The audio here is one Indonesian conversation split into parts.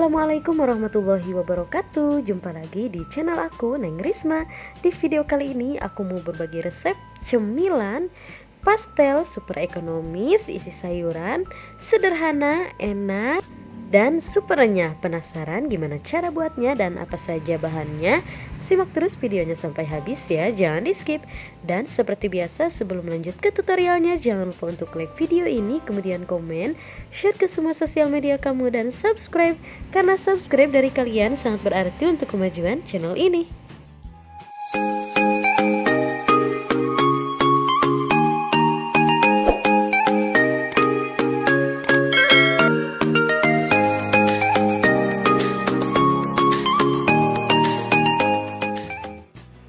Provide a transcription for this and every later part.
Assalamualaikum warahmatullahi wabarakatuh. Jumpa lagi di channel aku, Neng Risma. Di video kali ini aku mau berbagi resep cemilan pastel super ekonomis, isi sayuran, sederhana, enak, dan super renyah. Penasaran gimana cara buatnya dan apa saja bahannya? Simak terus videonya sampai habis ya, jangan di skip. Dan seperti biasa, sebelum lanjut ke tutorialnya, jangan lupa untuk like video ini, kemudian komen, share ke semua sosial media kamu, dan subscribe. Karena subscribe dari kalian sangat berarti untuk kemajuan channel ini.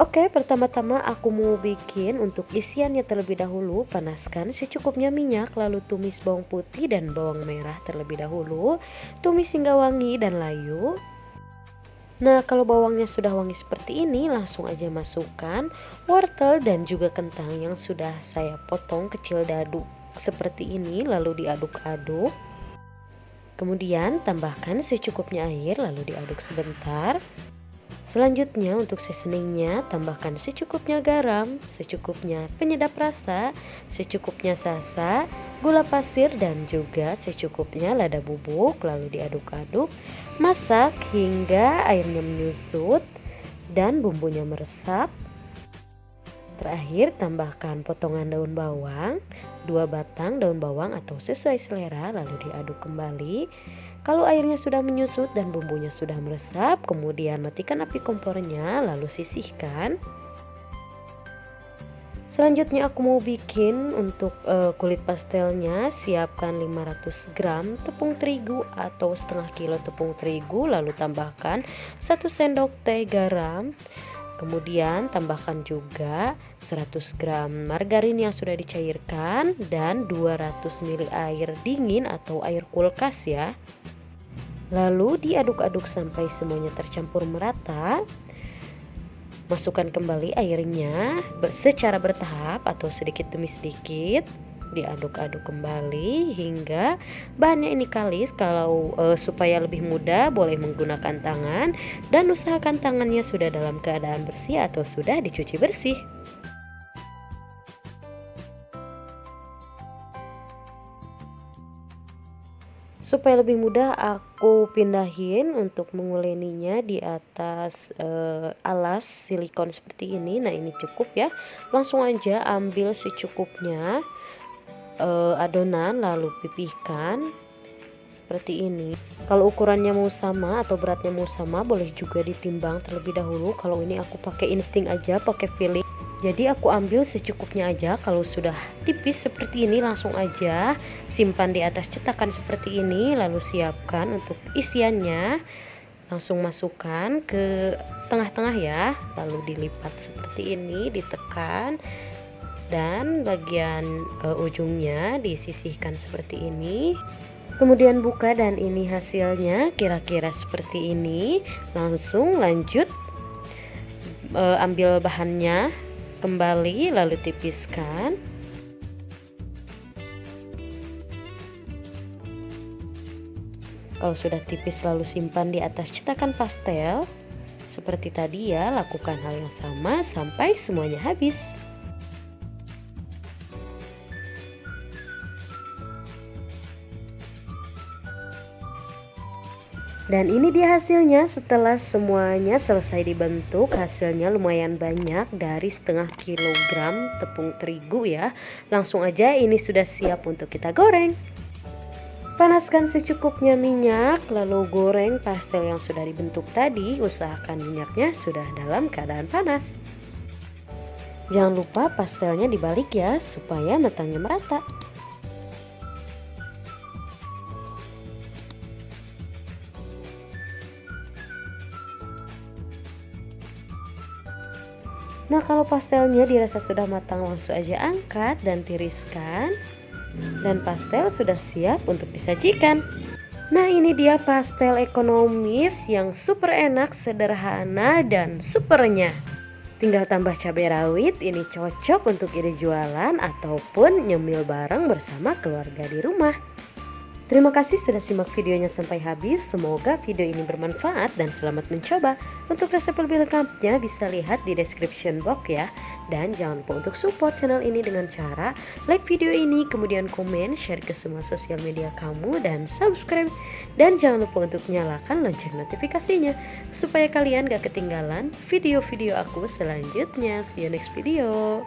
Oke, pertama-tama aku mau bikin untuk isiannya terlebih dahulu. Panaskan secukupnya minyak, lalu tumis bawang putih dan bawang merah terlebih dahulu. Tumis hingga wangi dan layu. Nah, kalau bawangnya sudah wangi seperti ini, langsung aja masukkan wortel dan juga kentang yang sudah saya potong kecil dadu seperti ini, lalu diaduk-aduk. Kemudian tambahkan secukupnya air, lalu diaduk sebentar. Selanjutnya untuk seasoningnya, tambahkan secukupnya garam, secukupnya penyedap rasa, secukupnya salsa, gula pasir, dan juga secukupnya lada bubuk. Lalu diaduk-aduk, masak hingga airnya menyusut dan bumbunya meresap. Terakhir tambahkan potongan daun bawang, 2 batang daun bawang atau sesuai selera, lalu diaduk kembali. Kalau airnya sudah menyusut dan bumbunya sudah meresap, kemudian matikan api kompornya, lalu sisihkan. Selanjutnya aku mau bikin untuk kulit pastelnya. Siapkan 500 gram tepung terigu atau setengah kilo tepung terigu, lalu tambahkan 1 sendok teh garam. Kemudian tambahkan juga 100 gram margarin yang sudah dicairkan dan 200 ml air dingin atau air kulkas ya. Lalu diaduk-aduk sampai semuanya tercampur merata. Masukkan kembali airnya secara bertahap atau sedikit demi sedikit. Diaduk-aduk kembali hingga bahannya ini kalis. Kalau supaya lebih mudah, boleh menggunakan tangan dan usahakan tangannya sudah dalam keadaan bersih atau sudah dicuci bersih. Supaya lebih mudah, aku pindahin untuk menguleninya di atas alas silikon seperti ini. Nah, ini cukup ya. Langsung aja ambil secukupnya adonan, lalu pipihkan seperti ini. Kalau ukurannya mau sama atau beratnya mau sama, boleh juga ditimbang terlebih dahulu. Kalau ini aku pakai insting aja, pakai feeling. Jadi aku ambil secukupnya aja. Kalau sudah tipis seperti ini, langsung aja simpan di atas cetakan seperti ini. Lalu siapkan untuk isiannya. Langsung masukkan ke tengah-tengah ya. Lalu dilipat seperti ini, ditekan. Dan bagian ujungnya disisihkan seperti ini. Kemudian buka dan ini hasilnya kira-kira seperti ini. Langsung lanjut ambil bahannya kembali, lalu tipiskan. Kalau sudah tipis, lalu simpan di atas cetakan pastel. Seperti tadi ya, lakukan hal yang sama sampai semuanya habis. Dan ini dia hasilnya setelah semuanya selesai dibentuk. Hasilnya lumayan banyak, dari setengah kilogram tepung terigu ya. Langsung aja ini sudah siap untuk kita goreng. Panaskan secukupnya minyak, lalu goreng pastel yang sudah dibentuk tadi. Usahakan minyaknya sudah dalam keadaan panas. Jangan lupa pastelnya dibalik ya, supaya matangnya merata. Nah, kalau pastelnya dirasa sudah matang, langsung aja angkat dan tiriskan. Dan pastel sudah siap untuk disajikan. Nah, ini dia pastel ekonomis yang super enak, sederhana, dan super renyah. Tinggal tambah cabai rawit, ini cocok untuk ide jualan ataupun nyemil bareng bersama keluarga di rumah. Terima kasih sudah simak videonya sampai habis. Semoga video ini bermanfaat dan selamat mencoba. Untuk resep lebih lengkapnya bisa lihat di description box ya. Dan jangan lupa untuk support channel ini dengan cara like video ini, kemudian komen, share ke semua sosial media kamu, dan subscribe. Dan jangan lupa untuk nyalakan lonceng notifikasinya supaya kalian gak ketinggalan video-video aku selanjutnya. See you next video.